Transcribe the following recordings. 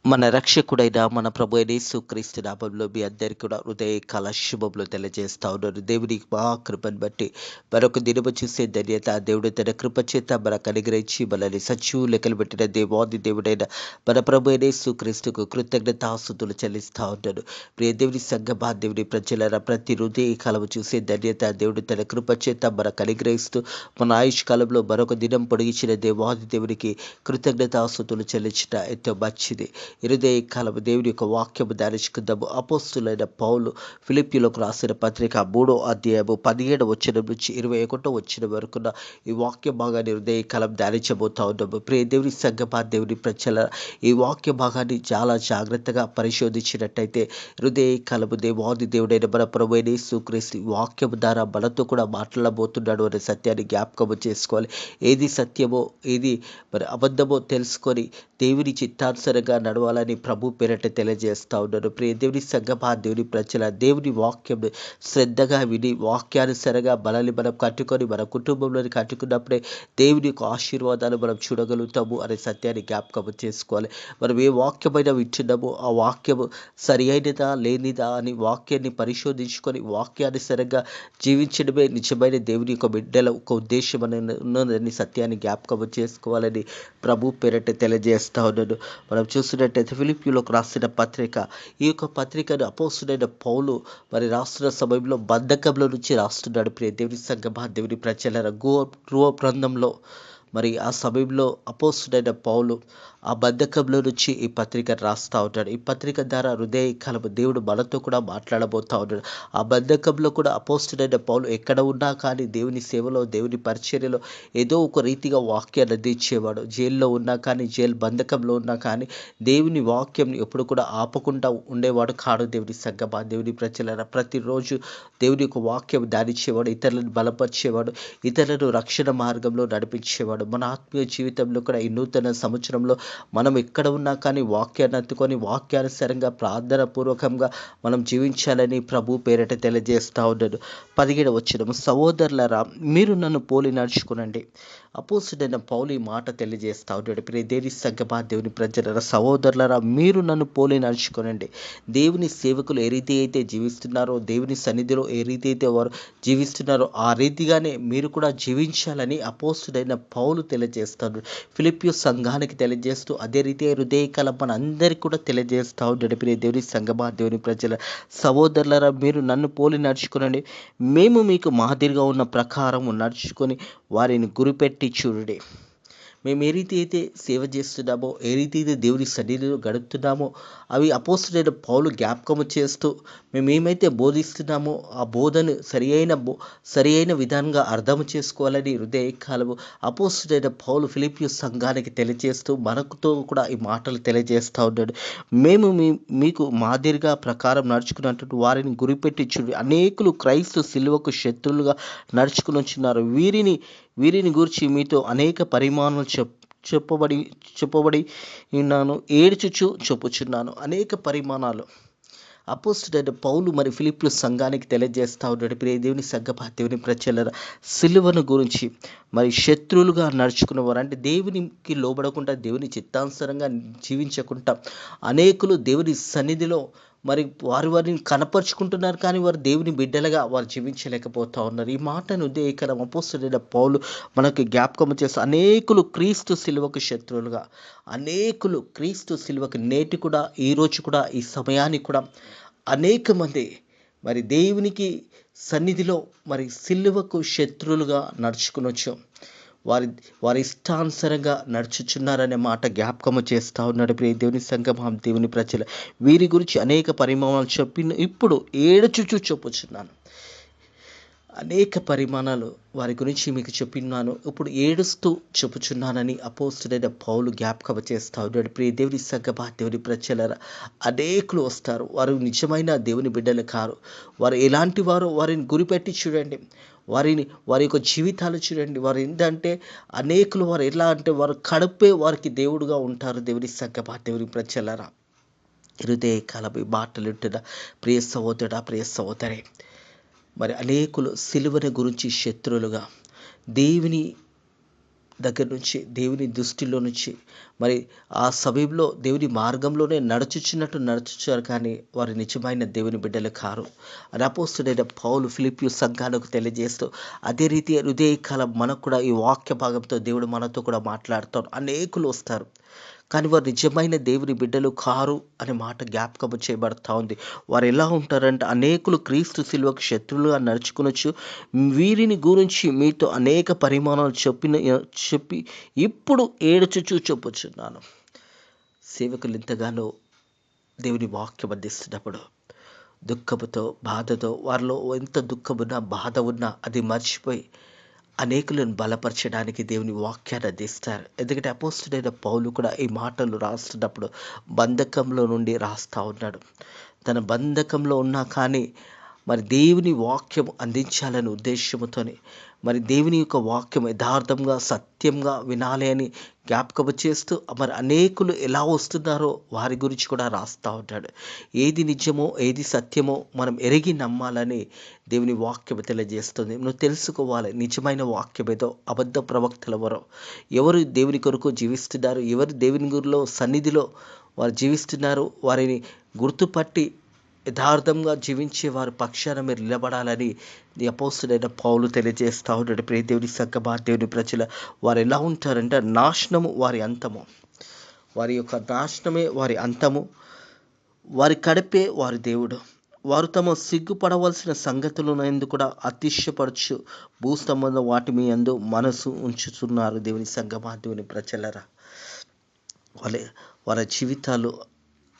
మన రక్షకుడైన మన ప్రభు అయిన యేసుక్రీస్తు నామములో మీ అందరికీ కూడా హృదయకాల శుభములు తెలియజేస్తా ఉన్నాను. దేవుని కృపను బట్టి మరొక దినము చూసే ధన్యత దేవుడు తన కృప చేత మనకు అనుగ్రహించి మనల్ని సజీవులు లెక్కలు పెట్టిన దేవాది దేవుడైన మన ప్రభు అయిన యేసుక్రీస్తుకు కృతజ్ఞతాస్తుతులు చెల్లిస్తా ఉన్నాను. ప్రియ దేవుని సంగమా, దేవుని ప్రజల ప్రతి హృదయ కాలము చూసే ధన్యత దేవుడు తన కృప చేత మనకు అనుగ్రహిస్తూ మన ఆయుష్ కాలంలో మరొక దినం పొడిగించిన దేవాది దేవునికి కృతజ్ఞతాస్తుతులు చెల్లించిన ఎంతో మంచిది. ఇరుదే కాలము దేవుని యొక్క వాక్యము ధ్యానించుకుందాము. అపోస్తులైన పౌలు ఫిలిప్పీలకు రాసిన పత్రిక 3వ అధ్యాయము 17వ వచనం నుంచి 21వ వచనం వరకున్న ఈ వాక్య భాగాన్ని హృదయ కాలం ధ్యానించబోతా ఉన్నాము. ప్రియ దేవుని సంగమా, దేవుని ప్రజల ఈ వాక్య భాగాన్ని చాలా జాగ్రత్తగా పరిశోధించినట్టయితే హృదయ కాలము దేవాది దేవుడైన మన ప్రభువైన యేసుక్రీస్తు వాక్యము ద్వారా మనతో కూడా మాట్లాడబోతున్నాడు అనే సత్యాన్ని జ్ఞాపకము చేసుకోవాలి. ఏది సత్యమో ఏది మరి అబద్ధమో తెలుసుకొని దేవుని చిత్తానుసరంగా నడవాలని ప్రభు పేరట తెలియజేస్తా ఉన్నాను. ప్రియ దేవుని సంగమా, దేవుని ప్రజల దేవుని వాక్యం శ్రద్ధగా విని వాక్యానుసరంగా మనల్ని మనం కట్టుకొని మన కుటుంబంలోని కట్టుకున్నప్పుడే దేవుని యొక్క ఆశీర్వాదాలు మనం చూడగలుగుతాము అనే సత్యాన్ని జ్ఞాపకం చేసుకోవాలి. మనం ఏ వాక్యమైనా వింటున్నామో ఆ వాక్యము సరి అయినదా లేనిదా అని వాక్యాన్ని పరిశోధించుకొని వాక్యానుసరంగా జీవించడమే నిజమైన దేవుని యొక్క బిడ్డల ఒక ఉద్దేశం ఉన్నదని సత్యాన్ని జ్ఞాపకం చేసుకోవాలని ప్రభు పేరట తెలియజేస్తా ఉన్నాను. మనం చూసినట్టయితే ఫిలిప్పీలకు రాసిన పత్రిక, ఈ యొక్క పత్రికను అపోస్తుడైన పౌలు మరి రాస్తున్న సమయంలో బంధకంలో నుంచి రాస్తున్నాడు. ప్రియ దేవుని సంగమా, దేవుని ప్రజల గృహ బృందంలో మరి ఆ సమయంలో అపోస్తుడైన పౌలు ఆ బంధకంలో నుంచి ఈ పత్రిక రాస్తా ఉంటాడు. ఈ పత్రిక ద్వారా హృదయ కాలము దేవుడు మనతో కూడా మాట్లాడబోతా ఉన్నాడు. ఆ బంధకంలో కూడా అపోస్తుడైన పౌలు ఎక్కడ ఉన్నా కానీ దేవుని సేవలో దేవుని పరిచర్యలో ఏదో ఒక రీతిగా వాక్యాన్ని అందించేవాడు. జైల్లో ఉన్నా కానీ జైలు బంధకంలో ఉన్నా కానీ దేవుని వాక్యం ఎప్పుడు కూడా ఆపకుండా ఉండేవాడు కాడు. దేవుని సంగమా, దేవుని ప్రజల ప్రతిరోజు దేవుని యొక్క వాక్యం ధ్యానించేవాడు, ఇతరులను బలపరిచేవాడు, ఇతరులను రక్షణ మార్గంలో నడిపించేవాడు. మన ఆత్మీయ జీవితంలో కూడా ఈ నూతన సంవత్సరంలో మనం ఎక్కడ ఉన్నా కానీ వాక్యాన్ని అందుకొని వాక్యానుసారంగా ప్రార్థన పూర్వకంగా మనం జీవించాలని ప్రభు పేరిట తెలియజేస్తా ఉన్నాడు. 17వ వచనం, సహోదరులారా మీరు నన్ను పోలి నడుచుకునండి. అపోస్తుడైన పౌలు ఈ మాట తెలియజేస్తా ఉన్నాడు. ప్రియ దేవుని సంగమా, దేవుని ప్రజల సహోదరులారా మీరు నన్ను పోలి నడుచుకోనండి. దేవుని సేవకులు ఏ రీతి అయితే జీవిస్తున్నారో, దేవుని సన్నిధిలో ఏ రీతి అయితే వారు జీవిస్తున్నారో ఆ రీతిగానే మీరు కూడా జీవించాలని అపోస్తుడైన పౌలు తెలియజేస్తాడు. ఫిలిప్పీ సంఘానికి తెలియజేస్తూ అదే రీతి హృదయకాలం మన అందరికీ కూడా తెలియజేస్తా ఉన్నాడు. ప్రియ దేవుని సంగమా, దేవుని ప్రజల సహోదరులారా మీరు నన్ను పోలి నడుచుకోనండి. మేము మీకు మాదిరిగా ఉన్న ప్రకారం నడుచుకొని వారిని గురిపెట్టి చూడండి. మేము ఏ రీతి అయితే సేవ చేస్తున్నామో, ఏ రీతి అయితే దేవుని సన్నిధిలో గడుపుతున్నామో అవి అపోస్తుడైన పౌలు జ్ఞాపకము చేస్తూ మేము ఏమైతే బోధిస్తున్నామో ఆ బోధను సరి అయిన విధానంగా అర్థం చేసుకోవాలని హృదయకాలము అపోస్తుడైన పౌలు ఫిలిప్పీ సంఘానికి తెలియజేస్తూ మనకుతో కూడా ఈ మాటలు తెలియజేస్తూ ఉన్నాడు. మేము మీకు మాదిరిగా ప్రకారం నడుచుకున్నట్టు వారిని గురిపెట్టి చూడు. అనేకులు క్రైస్తవ సిలువకు శత్రువులుగా నడుచుకుని వచ్చినారు. వీరిని గురించి మీతో అనేక పరిమాణాలు చెప్పబడి ఉన్నాను, ఏడ్చుచు చెప్పుచున్నాను. అనేక పరిమాణాలు అపోస్తుడైన పౌలు మరి ఫిలిప్పీ సంఘానికి తెలియజేస్తా ఉన్నాడు. ప్రియ దేవుని సంగమా, దేవుని ప్రజల సిలువను గురించి మరి శత్రువులుగా నడుచుకున్నవారు అంటే దేవునికి లోబడకుండా దేవుని చిత్తానుసారంగా జీవించకుండా అనేకులు దేవుని సన్నిధిలో మరి వారిని కనపరుచుకుంటున్నారు కానీ వారు దేవుని బిడ్డలుగా వారు జీవించలేకపోతా ఉన్నారు. ఈ మాటను ఇక్కడ అపోస్తుడైన పౌలు మనకు జ్ఞాపకం చేస్తూ అనేకులు క్రీస్తు సిలువకు శత్రువులుగా, అనేకులు క్రీస్తు సిలువకు నేటి కూడా ఈ రోజు కూడా ఈ సమయానికి కూడా అనేక మంది మరి దేవునికి సన్నిధిలో మరి సిలువకు శత్రువులుగా నడుచుకునొచ్చు. వారి ఇష్టానుసారంగా నడుచుచున్నారనే మాట జ్ఞాపకము చేస్తూ ఉన్నాడు. ప్రియ దేవుని సంగమం, దేవుని ప్రజలు వీరి గురించి అనేక పరిమాణాలు చెప్పిన ఇప్పుడు ఏడ్చుచు చెప్పుచున్నాను. అనేక పరిమాణాలు వారి గురించి మీకు చెప్పినాను, ఇప్పుడు ఏడుస్తూ చెప్పుచున్నానని అపోస్తుడైన పౌలు జ్ఞాపకం చేస్తూ ఉన్నాడు. ప్రియ దేవుని సంగమా, దేవుని ప్రజల అనేకులు వస్తారు. వారు నిజమైన దేవుని బిడ్డలు కారు. వారు ఎలాంటి వారో వారిని గురిపెట్టి చూడండి. వారి యొక్క జీవితాలు చూడండి. వారు ఏంటంటే అనేకులు వారు ఎలా అంటే వారు కడుపే వారికి దేవుడుగా ఉంటారు. దేవుని సంగమా, దేవుని ప్రజలరా హృదయ కాలమి మాటలుంటున్న ప్రియ సహోదరుడా, ప్రియ సహోదరి, మరి అనేకులు సిలువను గురించి శత్రువులుగా, దగ్గర నుంచి, దేవుని దృష్టిలో నుంచి, మరి ఆ సమయంలో దేవుని మార్గంలోనే నడుచుచారు, కానీ వారు నిజమైన దేవుని బిడ్డలు కారు అని అపోస్తుడైన పౌలు ఫిలిప్పీ సంఘాలకు తెలియజేస్తూ, అదే రీతి హృదయకాలం మనకు కూడా ఈ వాక్య భాగంతో దేవుడు మనతో కూడా మాట్లాడుతారు. అనేకులు వస్తారు, కానీ వారు నిజమైన దేవుని బిడ్డలు కారు అనే మాట జ్ఞాపకం చేయబడతా ఉంది. వారు ఎలా ఉంటారంటే, అనేకులు క్రీస్తు శిలువకు శత్రువులుగా నడుచుకొనొచ్చు, వీరిని గురించి మీతో అనేక పరిమాణాలు చెప్పి ఇప్పుడు ఏడుచుచూ చెప్పుచున్నాను. సేవకులు ఎంతగానో దేవుని వాక్యం అందిస్తున్నప్పుడు దుఃఖముతో, బాధతో, వారిలో ఎంత దుఃఖమున్నా, బాధ ఉన్నా అది మర్చిపోయి అనేకులను బలపరచడానికి దేవుని వాక్యాన్ని అందిస్తారు. ఎందుకంటే అపోస్తుడైన పౌలు కూడా ఈ మాటలు రాస్తున్నప్పుడు బంధకంలో నుండి రాస్తా ఉన్నాడు. తన బంధకంలో ఉన్నా కానీ మరి దేవుని వాక్యం అందించాలని ఉద్దేశంతోనే, మరి దేవుని యొక్క వాక్యం యథార్థంగా, సత్యంగా వినాలి అని జ్ఞాపకం చేస్తూ, మరి అనేకులు ఎలా వస్తున్నారో వారి గురించి కూడా రాస్తూ ఉంటాడు. ఏది నిజమో, ఏది సత్యమో మనం ఎరిగి నమ్మాలని దేవుని వాక్యం తెలియజేస్తుంది. నువ్వు తెలుసుకోవాలి, నిజమైన వాక్యం ఏదో, అబద్ధ ప్రవక్తలు ఎవరు దేవుని కొరకు జీవిస్తున్నారు, ఎవరు దేవుని గురిలో సన్నిధిలో వారు జీవిస్తున్నారు, వారిని గుర్తుపట్టి యథార్థంగా జీవించే వారి పక్షాన మీరు నిలబడాలని అపోస్తుడైన పౌలు తెలియజేస్తూ ఉన్నాడు. ప్రియ దేవుని సంగమా, దేవుని ప్రజల వారు ఎలా ఉంటారంటే, నాశనము వారి అంతము, వారి యొక్క నాశనమే వారి అంతము, వారి కడిపే వారి దేవుడు. వారు తమ సిగ్గుపడవలసిన సంగతులను కూడా అతిశయపరచు భూస్తంభంలో వాటి మీ యందు మనసు ఉంచుతున్నారు. దేవుని సంగమా, దేవుని ప్రజలరా, వారి జీవితాలు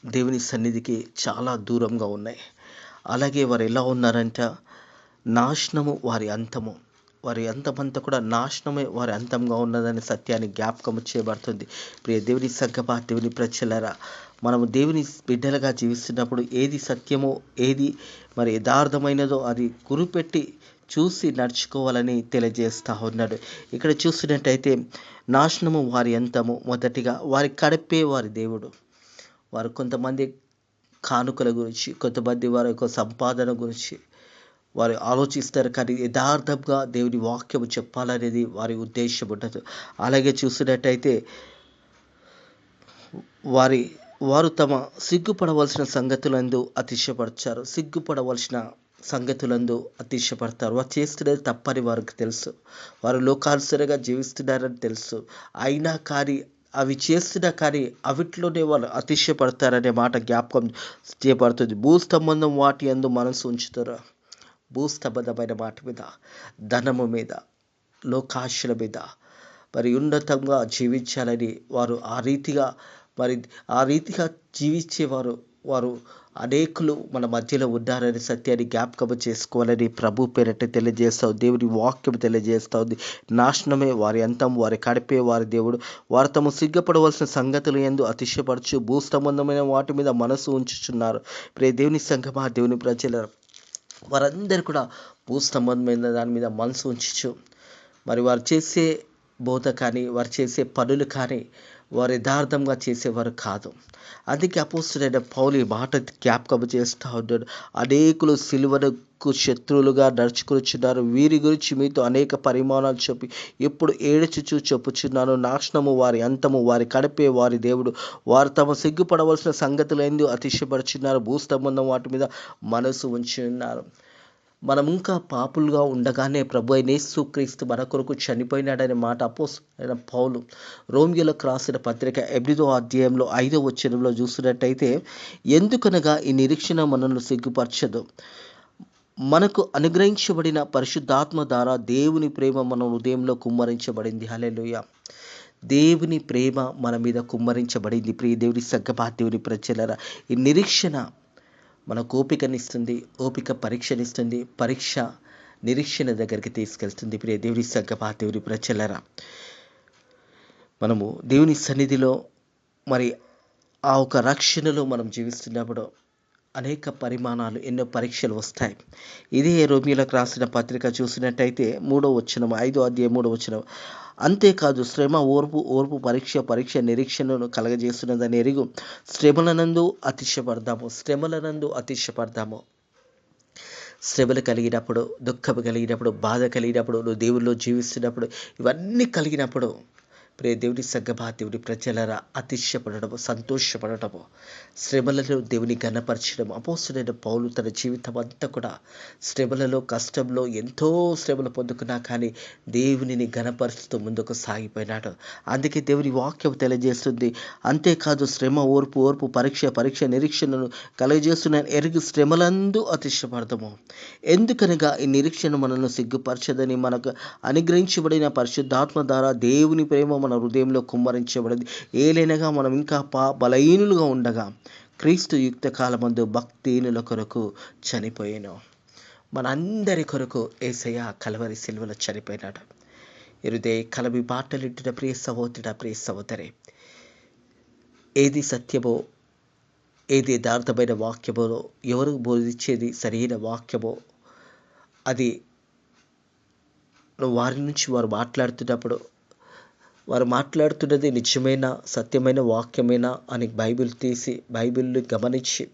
దేవుని సన్నిధికి చాలా దూరంగా ఉన్నాయి. అలాగే వారు ఎలా ఉన్నారంటే, నాశనము వారి అంతము, వారి అంతమంతా కూడా నాశనమే వారి అంతంగా ఉన్నదని సత్యాన్ని జ్ఞాపకం చేయబడుతుంది. ప్రియ దేవుని సంగమా, దేవుని ప్రజలరా, మనము దేవుని బిడ్డలుగా జీవిస్తున్నప్పుడు ఏది సత్యమో, ఏది మరి యథార్థమైనదో అది గురిపెట్టి చూసి నడుచుకోవాలని తెలియజేస్తూ ఉన్నాడు. ఇక్కడ చూసినట్టయితే నాశనము వారి అంతము, మొదటిగా వారి కడిపే వారి దేవుడు. వారు కొంతమంది కానుకల గురించి, కొంతమంది వారి యొక్క సంపాదన గురించి వారు ఆలోచిస్తారు, కానీ యథార్థంగా దేవుని వాక్యం చెప్పాలనేది వారి ఉద్దేశం ఉండదు. అలాగే చూసినట్టయితే వారు తమ సిగ్గుపడవలసిన సంగతులందు అతిశయపడతారు. వారు చేస్తున్నది తప్పని వారికి తెలుసు, వారు లోకానుసరంగా జీవిస్తున్నారని తెలుసు, అయినా కానీ అవి చేస్తున్నా కానీ అవిట్లోనే వాళ్ళు అతిశయపడతారనే మాట జ్ఞాపకం చేయబడుతుంది. భూస్తంభం వాటి యందు మనసు ఉంచుతారు. భూస్తంభమైన మాట మీద, ధనము మీద, లోకాశల మీద మరి ఉన్నతంగా జీవించాలని వారు ఆ రీతిగా జీవించేవారు అనేకులు మన మధ్యలో ఉన్నారని సత్యాన్ని జ్ఞాపకం చేసుకోవాలని ప్రభు పేరట తెలియజేస్తావు. దేవుని వాక్యం తెలియజేస్తుంది. నాశనమే వారి అంతం, వారి కడిపే వారి దేవుడు. వారు తమ సిగ్గుపడవలసిన సంగతులు యందు అతిశయపరచు భూసంబంధమైన వాటి మీద మనసు ఉంచుచున్నారు. ప్రియ దేవుని సంగమా, దేవుని ప్రజల వారందరూ కూడా భూసంబంధమైన దాని మీద మనసు ఉంచు, మరి వారు చేసే బోధ కానీ, వారు చేసే పనులు కానీ వారు యథార్థంగా చేసేవారు కాదు. అందుకే అపోస్తుడైన పౌలు ఈ మాట జ్ఞాపకం చేస్తూ ఉన్నాడు. అనేకులు సిలువకు శత్రువులుగా నడుచుకొనిచున్నారు, వీరి గురించి మీతో అనేక పరిమాణాలు చెప్పి ఇప్పుడు ఏడుచుచూ చెప్పుచున్నాను. నాశనము వారి అంతము, వారి కడిపే వారి దేవుడు. వారు తమ సిగ్గుపడవలసిన సంగతులు ఎందుకు అతిశయపడుచున్నారు, భూస్తంభం వాటి మీద మనసు ఉంచి ఉన్నారు. మనం ఇంకా పాపులుగా ఉండగానే ప్రభు అయిన యేసుక్రీస్తు మన కొరకు చనిపోయినాడనే మాట అపోస్తలుడైన పౌలు రోమియోలకు రాసిన పత్రిక 8వ అధ్యాయంలో 5వ వచనంలో చూసినట్టయితే, ఎందుకనగా ఈ నిరీక్షణ మనల్ని సిగ్గుపరచదు, మనకు అనుగ్రహించబడిన పరిశుద్ధాత్మ ద్వారా దేవుని ప్రేమ మన హృదయంలో కుమ్మరించబడింది. హల్లెలూయా. దేవుని ప్రేమ మన మీద కుమ్మరించబడింది. ప్రియ దేవుని సంగమా, దేవుని ప్రజలరా, ఈ నిరీక్షణ మనకు ఓపికనిస్తుంది, ఓపిక పరీక్షనిస్తుంది, పరీక్ష నిరీక్షణ దగ్గరికి తీసుకెళ్తుంది. ప్రియ దేవుని సంగమా, దేవుని ప్రజలరా, మనము దేవుని సన్నిధిలో మరి ఆ ఒక రక్షణలో మనం జీవిస్తున్నప్పుడు అనేక పరిమాణాలు, ఎన్నో పరీక్షలు వస్తాయి. ఇదే రోమియోలకు రాసిన పత్రిక చూసినట్టయితే 3వ వచనం, 5వ అధ్యాయం 3వ వచనం, అంతేకాదు శ్రమ ఓర్పు పరీక్ష నిరీక్షణను కలగజేస్తున్నదని ఎరుగు శ్రమలనందు అతిశయపడదాము. శ్రమలు కలిగినప్పుడు, దుఃఖం కలిగినప్పుడు, బాధ కలిగినప్పుడు, నువ్వు దేవుల్లో జీవిస్తున్నప్పుడు, ఇవన్నీ కలిగినప్పుడు ప్రియ దేవుని సంగమా, దేవుని ప్రజలరా అతిశయపడటము, సంతోషపడటము, శ్రమలలో దేవుని ఘనపరచడం. అపోస్తుడైన పౌలు తన జీవితం అంతా కూడా శ్రమలలో, కష్టంలో ఎంతో శ్రమలు పొందుకున్నా కానీ దేవునిని ఘనపరుస్తూ ముందుకు సాగిపోయినాడు. అందుకే దేవుని వాక్యం తెలియజేస్తుంది. అంతేకాదు శ్రమ, ఓర్పు, పరీక్ష నిరీక్షణను కలుగజేస్తున్న ఎరిగి శ్రమలందు అతిశయపడతాము. ఎందుకనగా ఈ నిరీక్షణ మనల్ని సిగ్గుపరచదని, మనకు అనుగ్రహించబడిన పరిశుద్ధాత్మ ద్వారా దేవుని ప్రేమ మన హృదయంలో కుమ్మరించబడింది. ఏలైనగా మనం ఇంకా బలహీనులుగా ఉండగా క్రీస్తు యుక్త కాలమందు భక్తిహీనుల కొరకు చనిపోయాను. మనందరి కొరకు యేసయ్య కల్వరి సిలువలో చనిపోయినాడు. ఇరుదే కలవి బాటలింటిన ప్రియ సహోదరుడా, ప్రియ సహోదరి, ఏది సత్యమో, ఏది యథార్థమైన వాక్యమో, ఎవరు బోధించేది సరైన వాక్యమో, అది వారి నుంచి వారు మాట్లాడుతున్నప్పుడు వారు మాట్లాడుతున్నది నిజమైన సత్యమైన వాక్యమేనా అని బైబిల్ని గమనించి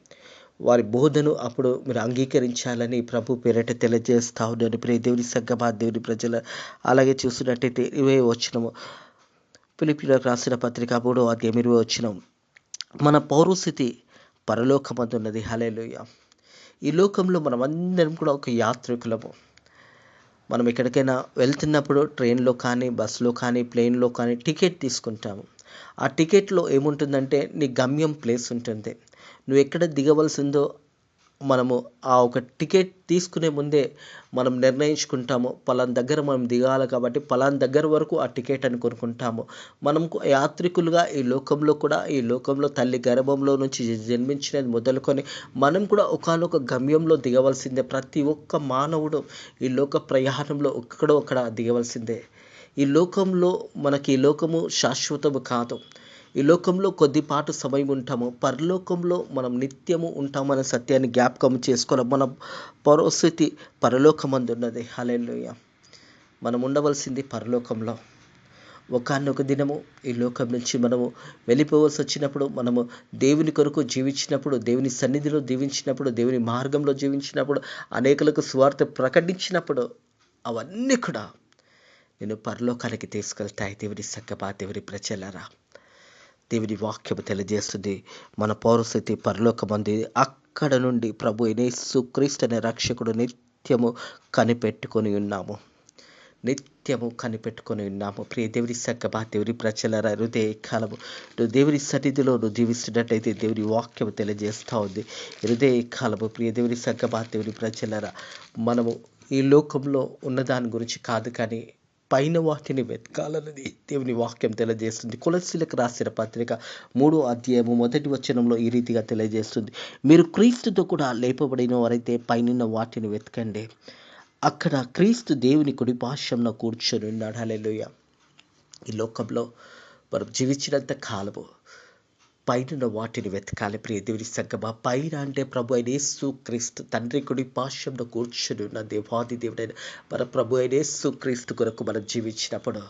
వారి బోధను అప్పుడు మీరు అంగీకరించాలని ప్రభు పేరట తెలియజేస్తా ఉన్నాను. ప్రియ దేవుని సంగమా, దేవుని ప్రజల, అలాగే చూస్తున్నట్టయితే 20వ వచనము, ఫిలిప్పీయులకు రాసిన పత్రిక 3వ అధ్యాయం 20వ వచనం, మన పౌరస్థితి పరలోకమందున్నది. హల్లెలూయా. ఈ లోకంలో మనం అందరం కూడా ఒక యాత్రికులము. మనం ఎక్కడికైనా వెళ్తున్నప్పుడు ట్రైన్లో కానీ, బస్సులో కానీ, ప్లేన్లో కానీ టికెట్ తీసుకుంటాము. ఆ టికెట్లో ఏముంటుందంటే నీ గమ్యం ప్లేస్ ఉంటుంది. నువ్వు ఎక్కడ దిగవలసిందో మనము ఆ ఒక టికెట్ తీసుకునే ముందే మనం నిర్ణయించుకుంటాము. పలానా దగ్గర మనం దిగాలి కాబట్టి పలానా దగ్గర వరకు ఆ టికెట్ అని కొనుక్కుంటాము. మనం యాత్రికులుగా ఈ లోకంలో తల్లి గర్భంలో నుంచి జన్మించినది మొదలుకొని మనం కూడా ఒకానొక గమ్యంలో దిగవలసిందే. ప్రతి ఒక్క మానవుడు ఈ లోక ప్రయాణంలో ఎక్కడో అక్కడ దిగవలసిందే. ఈ లోకము శాశ్వతము కాదు. ఈ లోకంలో కొద్దిపాటు సమయం ఉంటాము, పరలోకంలో మనం నిత్యము ఉంటామనే సత్యాన్ని జ్ఞాపకం చేసుకోవాలి. మన పరిస్థితి పరలోకమందున్నది. హల్లెలూయా. మనం ఉండవలసింది పరలోకంలో. ఒకానొక దినము ఈ లోకం నుంచి మనము వెళ్ళిపోవలసి వచ్చినప్పుడు, మనము దేవుని కొరకు జీవించినప్పుడు, దేవుని సన్నిధిలో జీవించినప్పుడు, దేవుని మార్గంలో జీవించినప్పుడు, అనేకులకు సువార్త ప్రకటించినప్పుడు అవన్నీ కూడా నేను పరలోకానికి తీసుకెళ్తాయి. దేవుని సంగమా, దేవుని ప్రజలారా, దేవుని వాక్యము తెలియజేస్తుంది. మన పౌరస్థితి పరలోకమంది. అక్కడ నుండి ప్రభు యేసుక్రీస్తు అనే రక్షకుడు నిత్యము కనిపెట్టుకొని ఉన్నాము. ప్రియ దేవుని సంగమా, దేవుని ప్రజలారా, హృదయ కాలము నువ్వు దేవుని సన్నిధిలో నువ్వు జీవిస్తున్నట్టయితే దేవుని వాక్యం తెలియజేస్తూ ఉంది. హృదయ కాలము ప్రియ దేవుని సంగమా, దేవుని ప్రజలారా, మనము ఈ లోకంలో ఉన్నదాని గురించి కాదు కానీ పైన వాటిని వెతకాలన్నది దేవుని వాక్యం తెలియజేస్తుంది. కొలస్సీలకు రాసిన పత్రిక 3వ అధ్యాయము 1వ వచనంలో ఈ రీతిగా తెలియజేస్తుంది, మీరు క్రీస్తుతో కూడా లేపబడిన వారైతే పైనున్న వాటిని వెతకండి, అక్కడ క్రీస్తు దేవుని కుడి పార్శ్వమున కూర్చొని ఉన్నాడు. హల్లెలూయా. ఈ లోకంలో మనం జీవించినంత కాలము పైన వాటిని వెతకాలి. ప్రియ దేవుని సంగమా, పైన అంటే ప్రభు అయిన యేసుక్రీస్తు తండ్రి కుడి పార్శ్వమున కూర్చొని ఉన్న దేవాది దేవుడైన మన ప్రభు అయిన యేసుక్రీస్తు కొరకు మనం జీవించినప్పుడు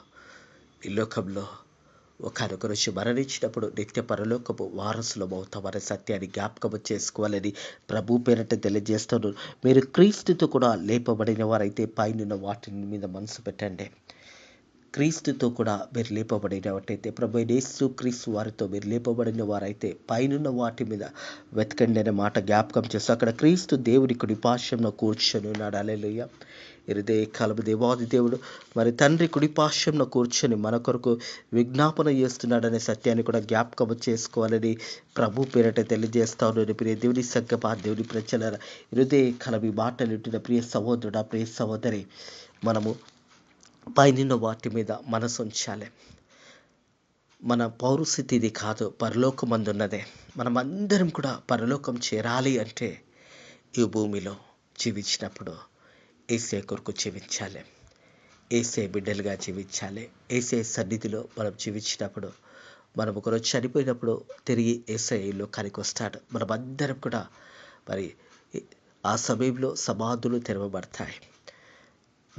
ఈ లోకంలో ఒకనొక రోజు మరణించినప్పుడు నిత్య పరలోకపు వారసులం అవుతామనే సత్యాన్ని జ్ఞాపకం చేసుకోవాలని ప్రభు పేరట తెలియజేస్తాను. మీరు క్రీస్తుతో కూడా లేపబడిన వారైతే పైన వాటి మీద మనసు పెట్టండి. క్రీస్తుతో కూడా మీరు లేపబడినట్టయితే, ప్రభు యేసుక్రీస్తు వారితో మీరు లేపబడిన వారైతే పైనున్న వాటి మీద వెతకండి అనే మాట జ్ఞాపకం చేస్తూ అక్కడ క్రీస్తు దేవుని కుడి పార్శ్వమున కూర్చొని ఉన్నాడు. హల్లెలూయా. హృదయ కాలము దేవాది దేవుడు మరి తండ్రి కుడి పార్శ్వమున కూర్చొని మన కొరకు విజ్ఞాపన చేస్తున్నాడనే సత్యాన్ని కూడా జ్ఞాపకం చేసుకోవాలని ప్రభు పేరట తెలియజేస్తా ఉన్నాడు. ప్రియ దేవుని సంగమా, దేవుని ప్రజలారా, హృదయ కలవి మాటలు వింటున్న ప్రియ సహోదరుడా, ప్రియ సహోదరి, మనము పైన వాటి మీద మనసు ఉంచాలి. మన పౌరస్థితి ఇది కాదు, పరలోకమందున్నదే. మనమందరం కూడా పరలోకం చేరాలి అంటే ఈ భూమిలో జీవించినప్పుడు యేసే కొరకు జీవించాలి, యేసే బిడ్డలుగా జీవించాలి. యేసే సన్నిధిలో మనం జీవించినప్పుడు మనం ఒకరోజు చనిపోయినప్పుడు తిరిగి యేసే ఈ లోకానికి వస్తాడు. మనమందరం కూడా మరి ఆ సమయంలో సమాధులు తెరవబడతాయి.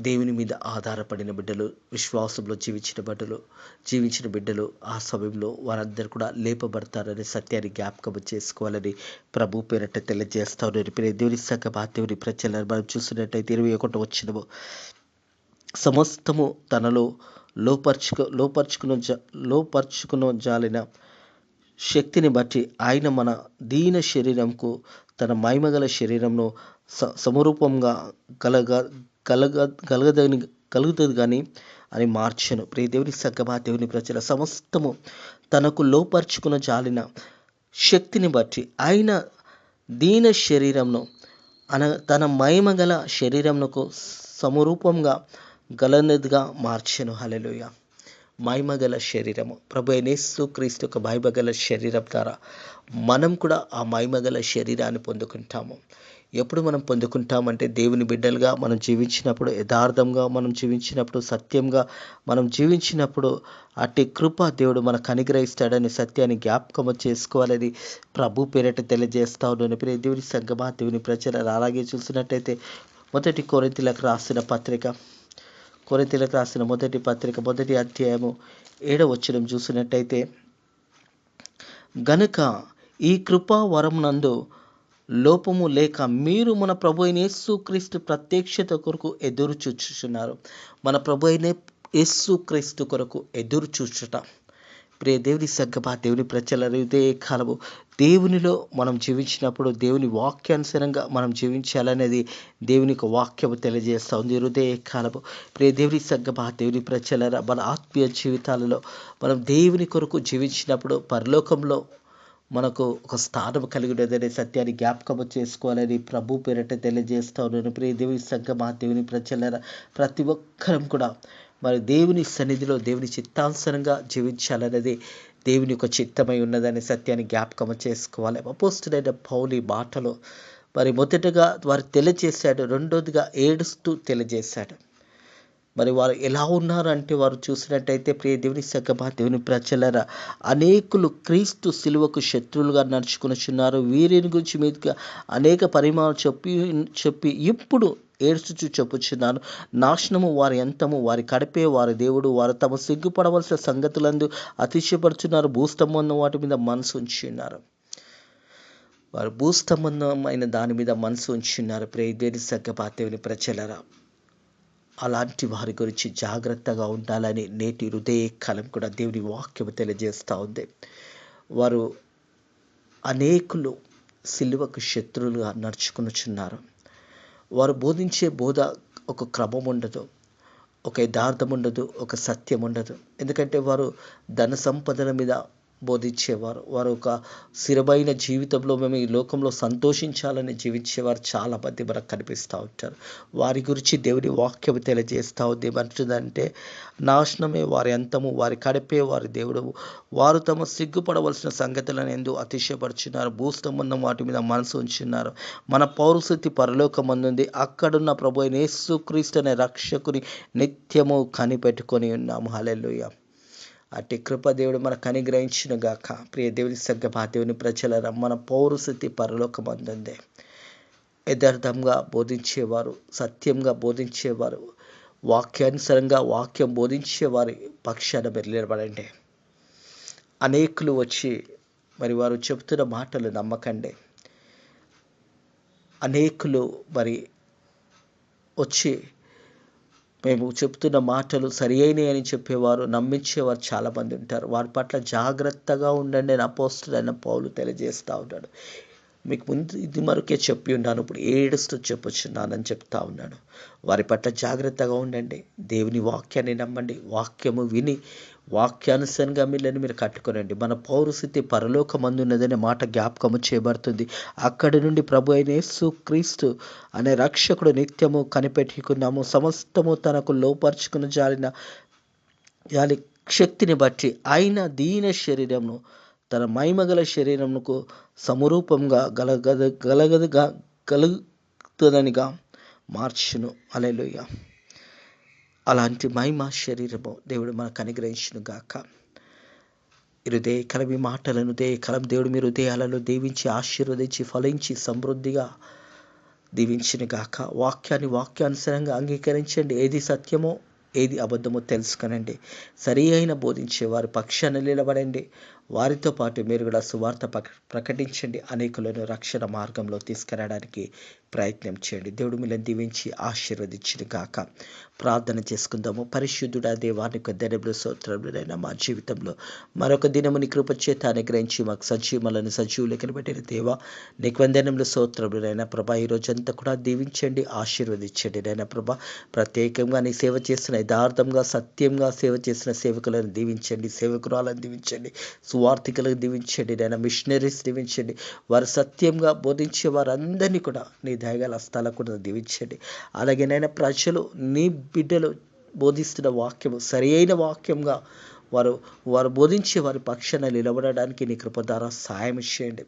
దేవుని మీద ఆధారపడిన బిడ్డలు, విశ్వాసంలో జీవించిన బిడ్డలు ఆ సమయంలో వారందరూ కూడా లేపబడతారనే సత్యాన్ని జ్ఞాపకం చేసుకోవాలని ప్రభు పేరట తెలియజేస్తా ఉన్నారు. దేవుని సంగమా, దేవుని ప్రజలను మనం చూసినట్టయితే 21వ వచనము, సమస్తము తనలో లోపరుచుకున్న జాలిన శక్తిని బట్టి ఆయన మన దీన శరీరంకు తన మహిమగల శరీరంను సమరూపంగా కలుగుతుంది కానీ అని మార్చెను. దేవుని సంగమా, దేవుని ప్రజల సమస్తము తనకు లోపరుచుకున్న జాలిన శక్తిని బట్టి ఆయన దీన శరీరంను తన మహిమగల శరీరంకు సమరూపంగా గలనదిగా మార్చెను. హల్లెలూయా. మహిమగల శరీరము, ప్రభు అయిన యేసుక్రీస్తు యొక్క మహిమగల శరీరం ద్వారా మనం కూడా ఆ మహిమగల శరీరాన్ని పొందుకుంటాము. ఎప్పుడు మనం పొందుకుంటామంటే దేవుని బిడ్డలుగా మనం జీవించినప్పుడు, యథార్థంగా మనం జీవించినప్పుడు, సత్యంగా మనం జీవించినప్పుడు అట్టి కృప దేవుడు మనకు అనుగ్రహిస్తాడని సత్యాన్ని జ్ఞాపకం చేసుకోవాలని ప్రభు పేరట తెలియజేస్తా ఉన్నాను. దేవుని సంగమా, దేవుని ప్రజలు అలాగే చూసినట్టయితే మొదటి కొరింథీయులకు రాసిన మొదటి పత్రిక 1వ అధ్యాయము 7వ వచనం చూసినట్టయితే, గనుక ఈ కృపా వరం నందు లోపము లేక మీరు మన ప్రభు అయిన యేసుక్రీస్తు ప్రత్యక్షత కొరకు ఎదురు చూచుచున్నారు. మన ప్రభు అయిన యేసుక్రీస్తు కొరకు ఎదురు చూచుట. దేవుని సంగమా, దేవుని ప్రజల ఇదే కాలము దేవునిలో మనం జీవించినప్పుడు దేవుని వాక్యానుసారంగా మనం జీవించాలనేది దేవుని యొక్క వాక్యము తెలియజేస్తూ ఉంది. హృదయ కాలము దేవుని సంగమా, దేవుని ప్రజల మన ఆత్మీయ జీవితాలలో మనం దేవుని కొరకు జీవించినప్పుడు పరలోకంలో మనకు ఒక స్థానం కలిగి ఉన్నదనే సత్యాన్ని జ్ఞాపకం చేసుకోవాలని ప్రభు పేరట తెలియజేస్తూ ఉన్నాను. దేవుని సంగమా, దేవుని ప్రజల ప్రతి ఒక్కరం కూడా మరి దేవుని సన్నిధిలో దేవుని చిత్తానుసారంగా జీవించాలనేది దేవుని యొక్క చిత్తమై ఉన్నదనే సత్యాన్ని జ్ఞాపకం చేసుకోవాలి. అపోస్తులైన పౌలు మాటలో మరి మొదటగా వారు తెలియజేశాడు, రెండోదిగా ఏడుస్తూ తెలియజేశాడు. మరి వారు ఎలా ఉన్నారు అంటే వారు చూసినట్టయితే దేవుని సంగమా, దేవుని ప్రజలరా అనేకులు క్రీస్తు సిలువకు శత్రువులుగా నడుచుకునిచున్నారు. వీరిని గురించి మీదుగా అనేక పరిమాణాలు చెప్పి ఇప్పుడు ఏడ్చుచు చెప్పుచున్నాను, నాశనము వారి అంతము, వారి కడిపే వారి దేవుడు. వారు తమ సిగ్గుపడవలసిన సంగతులందు అతిశయపడుచున్నారు, భూస్తంభం వాటి మీద మనసు ఉంచి ఉన్నారు. వారు భూస్తంభమైన దాని మీద మనసు ఉంచున్నారు. దేవుని సంగమా, దేవుని ప్రజలరా అలాంటి వారి గురించి జాగ్రత్తగా ఉండాలని నేటి హృదయ కాలం కూడా దేవుని వాక్యం తెలియజేస్తూ ఉంది. వారు అనేకులు సిలువకు శత్రువులుగా నడుచుకునిచున్నారు. వారు బోధించే బోధ ఒక క్రమం ఉండదు, ఒక యథార్థం ఉండదు, ఒక సత్యం ఉండదు. ఎందుకంటే వారు ధన సంపదల మీద బోధించేవారు. వారు ఒక స్థిరమైన జీవితంలో మేము ఈ లోకంలో సంతోషించాలని జీవించేవారు చాలా మంది మనకు కనిపిస్తూ ఉంటారు. వారి గురించి దేవుని వాక్యం తెలియజేస్తూ ఉంది. ఏమంటుందంటే, నాశనమే వారి అంతము, వారి కడిపే వారి దేవుడు. వారు తమ సిగ్గుపడవలసిన సంగతులను ఎందు అతిశయపడుచున్నారు, భూస్తంభం వాటి మీద మనసు ఉంచున్నారు. మన పౌరస్థితి పరలోకమందుంది, అక్కడున్న ప్రభు అయిన యేసుక్రీస్తు అనే రక్షకుని నిత్యము కనిపెట్టుకొని ఉన్నాము. హల్లెలూయా. అట్టి కృప దేవుడు మనకు అనుగ్రహించును గాక. దేవుని సంగమా, దేవుని ప్రజలరా మన పౌరస్థితి పరలోకమందుంది. యథార్థంగా బోధించేవారు, సత్యంగా బోధించేవారు, వాక్యానుసారంగా వాక్యం బోధించేవారి పక్షాన మీరు నిలబడండి. అనేకులు వచ్చి మరి వారు చెబుతున్న మాటలు నమ్మకండి. అనేకులు మరి వచ్చి మేము చెప్తున్న మాటలు సరి అయినవి అని చెప్పేవారు, నమ్మించేవారు చాలామంది ఉంటారు. వారి పట్ల జాగ్రత్తగా ఉండండి అని అపోస్తలుడైన పౌలు తెలియజేస్తూ ఉన్నాడు. మీకు ముందు ఇది మరొకే చెప్పి ఉన్నాను, ఇప్పుడు ఏడుస్తూ చెప్పుచున్నానని చెప్తా ఉన్నాడు. వారి పట్ల జాగ్రత్తగా ఉండండి. దేవుని వాక్యాన్ని నమ్మండి. వాక్యము విని వాక్యానుసారంగా మీరు కట్టుకోనండి. మన పౌరస్థితి పరలోకమందున్నదనే మాట జ్ఞాపకము చేయబడుతుంది. అక్కడి నుండి ప్రభు అయిన యేసుక్రీస్తు అనే రక్షకుడు నిత్యము కనిపెట్టుకున్నాము. సమస్తము తనకు లోపరుచుకుని జాలి శక్తిని బట్టి ఆయన దీన శరీరమును తన మహిమగల శరీరమునకు సమరూపంగా కలుగుతుందనిగా మార్చును. హల్లెలూయా. అలాంటి మహిమ శరీరము దేవుడు మనకు అనుగ్రహించును గాక. హృదయ కలం ఈ మాటలను దేవుడు మీ హృదయాలలో దీవించి ఆశీర్వదించి ఫలించి సమృద్ధిగా దీవించిన గాక. వాక్యానుసారంగా అంగీకరించండి. ఏది సత్యమో ఏది అబద్ధమో తెలుసుకనండి. సరి అయిన బోధించే వారి పక్షాన నిలబడండి. వారితో పాటు మీరు కూడా సువార్త ప్రకటించండి. అనేకులను రక్షణ మార్గంలో తీసుకురావడానికి ప్రయత్నం చేయండి. దేవుడు మిమ్మల్ని దీవించి ఆశీర్వదించిన గాక. ప్రార్థన చేసుకుందాము. పరిశుద్ధుడా దేవానికి ధన్యములు స్తోత్రములైనా మా జీవితంలో మరొక దినము నీ కృప చేత అనుగ్రహించి మాకు సజీవులను సజీవులకి పెట్టిన దేవా నీకు వందనములు స్తోత్రములైనా ప్రభా. ఈ రోజంతా కూడా దీవించండి, ఆశీర్వదించండి నైనా ప్రభా. ప్రత్యేకంగా నీ సేవ చేసిన యథార్థంగా సత్యంగా సేవ చేసిన సేవకులను దీవించండి, సేవకురాలను దీవించండి, సువార్థికులను దీవించండి నైనా, మిషనరీస్ దీవించండి. వారు సత్యంగా బోధించే వారందరినీ కూడా నీ దయగల హస్తాలకు కూడా దీవించండి. అలాగే నైనా ప్రజలు నీ బిడ్డలు బోధిస్తున్న వాక్యము సరి అయిన వాక్యంగా వారు బోధించే వారి పక్షాన నిలబడడానికి నీ కృప ద్వారా సహాయం చేయండి.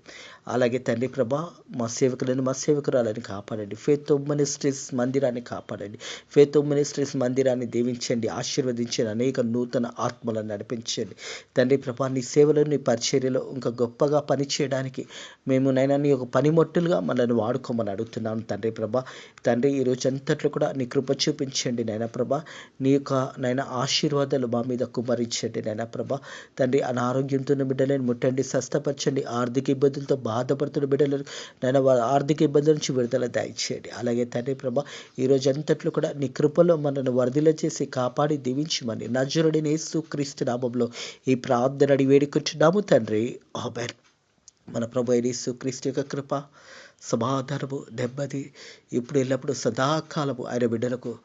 అలాగే తండ్రి ప్రభా మా సేవకులను మా సేవకురాలని కాపాడండి. ఫేత్ ఆఫ్ మినిస్ట్రీస్ మందిరాన్ని కాపాడండి. ఫేత్ ఆఫ్ మినిస్ట్రీస్ మందిరాన్ని దీవించండి, ఆశీర్వదించండి, అనేక నూతన ఆత్మలను నడిపించండి. తండ్రి ప్రభా నీ సేవలో నీ పరిచర్యలో ఇంకా గొప్పగా పనిచేయడానికి మేము నైనా నీ యొక్క పనిముట్టులుగా మనల్ని వాడుకోమని అడుగుతున్నాను తండ్రి ప్రభా. తండ్రి ఈ రోజు అంతట్లో కూడా నీ కృప చూపించండి నైనా ప్రభా. నీ యొక్క నైనా ఆశీర్వాదాలు మా మీద కుమరించండి నైనా ప్రభా. తండ్రి అనారోగ్యంతో బిడ్డలను ముట్టండి, స్వస్థపరచండి. ఆర్థిక ఇబ్బందులతో బాధపడుతున్న బిడ్డలను నైనా వారి ఆర్థిక ఇబ్బందుల నుంచి విడుదల దయచేయండి. అలాగే తండ్రి ప్రభా ఈ రోజు అంతట్లో కూడా నీ కృపలో మనల్ని వరదల చేసి కాపాడి దీవించమని నజరుడైన యేసుక్రీస్తు నామములో ఈ ప్రార్థన అడిగి వేడుకుంటున్నాము తండ్రి. ఆమేన్. మన ప్రభు అయిన యేసుక్రీస్తు యొక్క కృప, సమాధానము, నెమ్మది ఇప్పుడు ఎల్లప్పుడూ సదాకాలము ఆయన బిడ్డలకు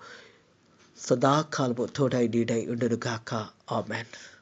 సదాకాలము తోడై నీడై ఉండును గాక. ఆమేన్.